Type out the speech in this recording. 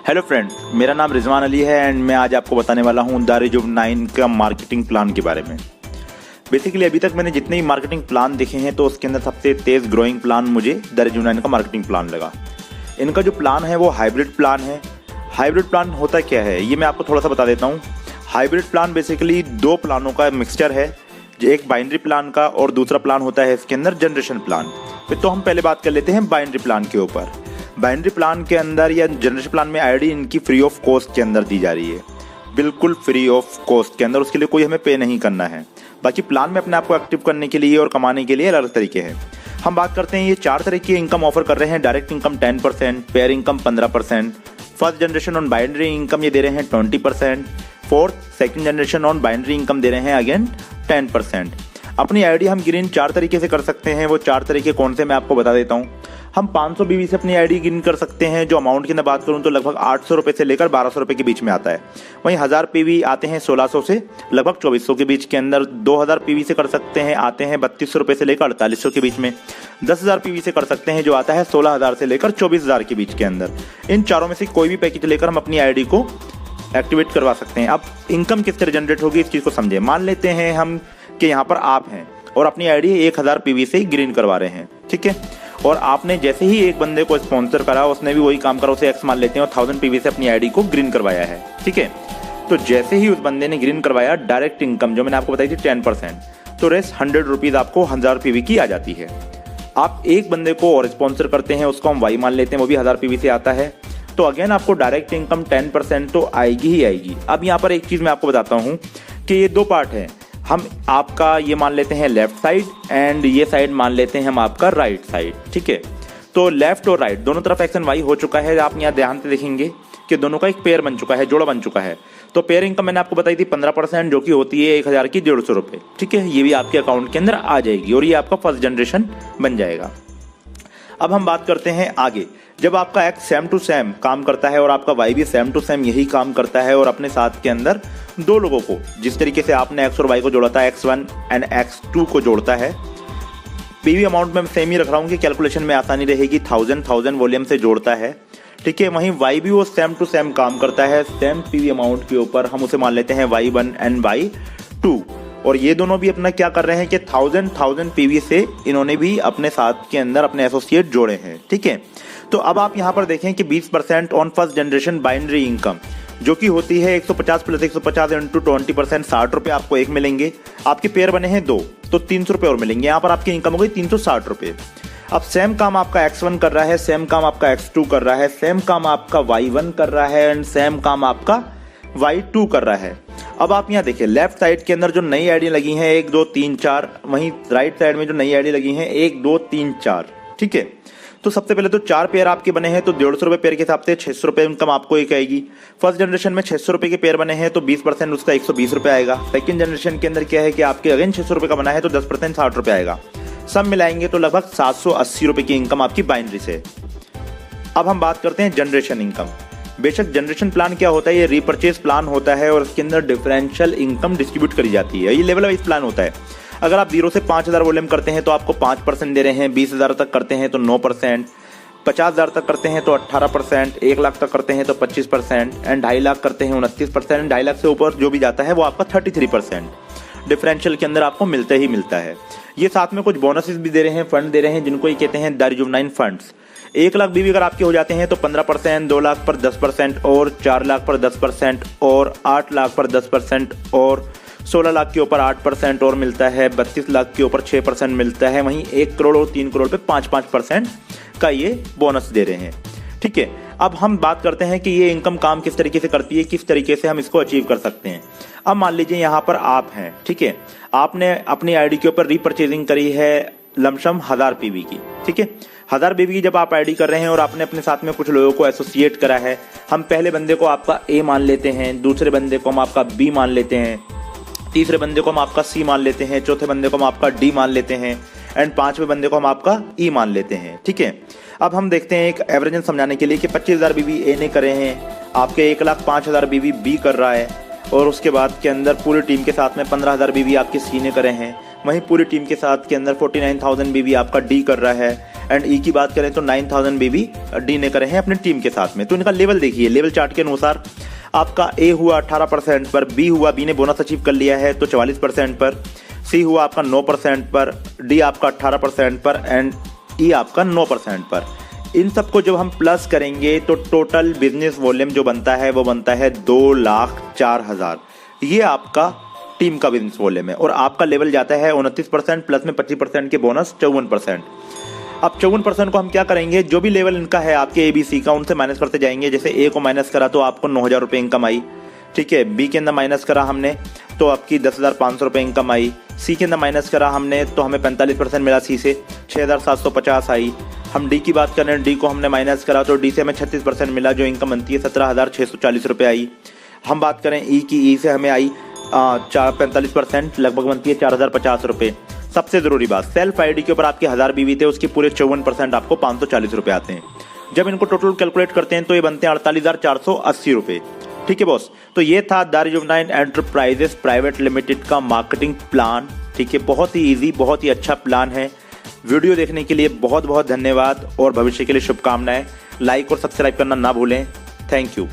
Hello friends, मेरा नाम रिजवान अली है एंड मैं आज आपको बताने वाला हूँ दारुजुब9 का मार्केटिंग प्लान के बारे में। बेसिकली अभी तक मैंने जितने ही मार्केटिंग प्लान देखे हैं तो उसके अंदर सबसे तेज़ ग्रोइंग प्लान मुझे दारुजुब9 का मार्केटिंग प्लान लगा। इनका जो प्लान है वो हाइब्रिड प्लान है। हाइब्रिड प्लान होता क्या है ये मैं आपको थोड़ा सा बता देता हूँ। हाइब्रिड प्लान बेसिकली दो प्लानों का मिक्सचर है, एक बाइनरी प्लान का और दूसरा प्लान होता है इसके अंदर जनरेशन प्लान। तो हम पहले बात कर लेते हैं बाइनरी प्लान के ऊपर। बाइनरी प्लान के अंदर या जनरेशन प्लान में आईडी इनकी फ्री ऑफ कॉस्ट के अंदर दी जा रही है, बिल्कुल फ्री ऑफ कॉस्ट के अंदर। उसके लिए कोई हमें पे नहीं करना है। बाकी प्लान में अपने आप को एक्टिव करने के लिए और कमाने के लिए अलग तरीके हैं। हम बात करते हैं, ये 4 तरह की इनकम ऑफर कर रहे हैं। Direct income 10%, pair income 15%, first generation on binary income ये दे रहे हैं 20%, fourth second generation on binary income दे रहे हैं अगेन 10%। अपनी आईडी हम ग्रीन 4 तरीके से कर सकते हैं। वो 4 तरीके कौन से मैं आपको बता देता हूँ। हम 500 बीवी से अपनी आईडी ग्रीन कर सकते हैं। जो अमाउंट की मैं बात करूं तो लगभग 800 रुपये से लेकर 1200 रुपये के बीच में आता है। वहीं 1000 पीवी आते हैं 1600 से लगभग 2400 के बीच के अंदर। 2000 पीवी से कर सकते हैं, आते हैं 3200 रुपये से लेकर 4800 के बीच में। 10,000 पीवी से कर सकते हैं जो आता है 16,000 से लेकर 24,000 के बीच के अंदर। इन चारों में से कोई भी पैकेज लेकर हम अपनी आईडी को एक्टिवेट करवा सकते हैं। अब इनकम किस तरह जनरेट होगी इस चीज़ को समझे। मान लेते हैं हम कि यहाँ पर आप हैं और अपनी आईडी 1000 पीवी से ग्रीन करवा रहे हैं, ठीक है। और आपने जैसे ही एक बंदे को स्पॉन्सर करा, उसने भी वही काम करा, उसे एक्स मान लेते हैं और 1000 पीवी से अपनी आईडी को ग्रीन करवाया है, ठीक है। तो जैसे ही उस बंदे ने ग्रीन करवाया, डायरेक्ट इनकम जो मैंने आपको बताई थी 10%, तो रेस्ट 100 रुपीज़ आपको 1000 पीवी की आ जाती है। आप एक बंदे को और स्पॉन्सर करते हैं, उसको हम वाई मान लेते हैं, वो भी 1000 पीवी से आता है, तो अगेन आपको डायरेक्ट इनकम 10% तो आएगी ही आएगी। अब यहाँ पर एक चीज़ मैं आपको बताता हूँ कि ये 2 पार्ट है। हम आपका ये मान लेते हैं लेफ्ट साइड एंड ये साइड मान लेते हैं हम आपका राइट साइड, ठीक है। तो लेफ्ट और राइट दोनों तरफ एक्स एंड वाई हो चुका है। आप यहाँ ध्यान से देखेंगे कि दोनों का एक पेयर बन चुका है, जोड़ा बन चुका है। तो पेयर इनकम मैंने आपको बताई थी 15% जो कि होती है 1000 की 150 रुपये, ठीक है। ये भी आपके अकाउंट के अंदर आ जाएगी और ये आपका फर्स्ट जनरेशन बन जाएगा। अब हम बात करते हैं आगे। जब आपका एक्स सेम टू सेम काम करता है और आपका वाई भी सेम टू सेम यही काम करता है और अपने साथ के अंदर 2 लोगों को जिस तरीके से आपने एक्स और वाई को जोड़ा था, X1 एंड X2 को जोड़ता है, पीवी अमाउंट में सेम ही रख रहा हूँ कि कैलकुलेशन में आसानी रहेगी। 1000 वॉल्यूम से जोड़ता है, ठीक है। वहीं वाई भी वो सेम टू सेम काम करता है, सेम पीवी अमाउंट के ऊपर। हम उसे मान लेते हैं Y1 एंड Y2 और ये दोनों भी अपना क्या कर रहे हैं कि 1000 पीवी से इन्होंने भी अपने साथ के अंदर अपने एसोसिएट जोड़े हैं, ठीक है। तो अब आप यहाँ पर देखें कि 20% on first generation binary income जो कि होती है 150 प्लस 150 इंटू 20%, 60 रुपये आपको एक मिलेंगे। आपके पेयर बने हैं 2 तो 300 रुपये और मिलेंगे। यहाँ पर आपकी इनकम हो गई 360 रुपये। अब सेम काम आपका X1 कर रहा है, सेम काम आपका X2 कर रहा है, सेम काम आपका Y1 कर रहा है एंड सेम काम आपका Y2 कर रहा है। अब आप यहाँ देखिए लेफ्ट साइड के अंदर जो नई आईडी लगी हैं 1 2 3 4, वहीं राइट साइड में जो नई आईडी लगी हैं 1 2 3 4, ठीक है। तो सबसे पहले तो 4 पेयर आपके बने हैं तो 150 रुपये पेयर के हिसाब से 600 रुपये इनकम आपको एक आएगी। फर्स्ट जनरेशन में 600 रुपये के पेयर बने हैं तो 20% उसका 120 रुपये आएगा। सेकंड जनरेशन के अंदर क्या है कि आपके अगेन 600 रुपये का बना है तो 10% 60 रुपये आएगा। सब मिलाएंगे तो लगभग 780 रुपये की इनकम आपकी बाइनरी से। अब हम बात करते हैं जनरेशन इनकम। बेशक जनरेशन प्लान क्या होता है, ये रीपरचेज प्लान होता है और इसके अंदर डिफरेंशियल इनकम डिस्ट्रीब्यूट करी जाती है। ये लेवल वाइज प्लान होता है। अगर आप 0 से 5000 वॉल्यूम करते हैं तो आपको 5% दे रहे हैं, 20,000 तक करते हैं तो 9%, 50,000 तक करते हैं तो 18%, 1 लाख तक करते हैं तो 25% एंड 2.5 लाख करते हैं 29%, 2.5 लाख से ऊपर जो भी जाता है वो आपका 33% डिफरेंशियल के अंदर आपको मिलता ही मिलता है। ये साथ में कुछ बोनसेस भी दे रहे हैं, फंड दे रहे हैं जिनको ये कहते हैं दारुजुब9 फंड्स। 1 लाख बीवी अगर आपके हो जाते हैं तो 15%, 2 लाख पर 10% और 4 लाख पर 10% और 8 लाख पर 10% और 16 लाख के ऊपर 8% और मिलता है, 32 लाख के ऊपर 6% मिलता है। वहीं 1 करोड़ और 3 करोड़ पे 5% का ये बोनस दे रहे हैं, ठीक है। अब हम बात करते हैं कि ये इनकम काम किस तरीके से करती है, किस तरीके से हम इसको अचीव कर सकते हैं। अब मान लीजिए यहाँ पर आप हैं, ठीक है। आपने अपनी आईडी के ऊपर रीपरचेजिंग करी है लमसम 1000 पीवी की, ठीक है। 1000 पीवी की जब आप आईडी कर रहे हैं और आपने अपने साथ में कुछ लोगों को एसोसिएट करा है, हम पहले बंदे को आपका ए मान लेते हैं, दूसरे बंदे को हम आपका बी मान लेते हैं, तीसरे बंदे को हम आपका सी मान लेते हैं, चौथे बंदे को हम आपका डी मान लेते हैं एंड 5वें बंदे को हम आपका ई मान लेते हैं, ठीक है। अब हम देखते हैं एक एवरेजन समझाने के लिए कि 25,000 बीवी ए ने करे हैं, आपके 1,05,000 बीवी बी कर रहा है और उसके बाद के अंदर पूरी टीम के साथ में 15,000 बीवी आपके सी ने करे हैं। वहीं पूरी टीम के साथ के अंदर 49,000 बीवी आपका डी कर रहा है एंड ई की बात करें तो 9000 बेबी डी ने करे हैं अपनी टीम के साथ में। तो इनका लेवल देखिए, लेवल चार्ट के अनुसार आपका ए हुआ 18% पर, बी हुआ, बी ने बोनस अचीव कर लिया है तो 44% पर, सी हुआ आपका 9% पर, डी आपका 18% पर एंड ई आपका 9% पर। इन सबको जब हम प्लस करेंगे तो टोटल बिजनेस वॉल्यूम जो बनता है वो बनता है 2,04,000। ये आपका टीम का बिजनेस वॉल्यूम है और आपका लेवल जाता है 29% प्लस में 25% के बोनस 54%। अब 54% को हम क्या करेंगे, जो भी लेवल इनका है आपके ABC का उनसे माइनस करते जाएंगे। जैसे ए को माइनस करा तो आपको 9,000 रुपये इनकम आई, ठीक है। बी के अंदर माइनस करा हमने तो आपकी 10,500 रुपये इनकम आई। सी के अंदर माइनस करा हमने तो हमें 45% मिला, सी से 6,750 आई। हम डी की बात करें, डी को हमने माइनस करा तो डी से हमें 36% मिला, जो इनकम बनती है 17,640 रुपये आई। हम बात करें ई की, ई से हमें आई 45% लगभग बनती है 4,050 रुपये। सबसे जरूरी बात, सेल्फ आईडी के ऊपर आपके 1000 बीवी थे, उसके पूरे 54% आपको 540 रुपये आते हैं। जब इनको टोटल कैलकुलेट करते हैं तो ये बनते हैं 48,480 रुपये, ठीक है बॉस। तो ये था दारूजुब9 एंटरप्राइजेस प्राइवेट लिमिटेड का मार्केटिंग प्लान, ठीक है। बहुत ही इजी, बहुत ही अच्छा प्लान है। वीडियो देखने के लिए बहुत बहुत धन्यवाद और भविष्य के लिए शुभकामनाएं। लाइक और सब्सक्राइब करना ना भूलें। Thank you.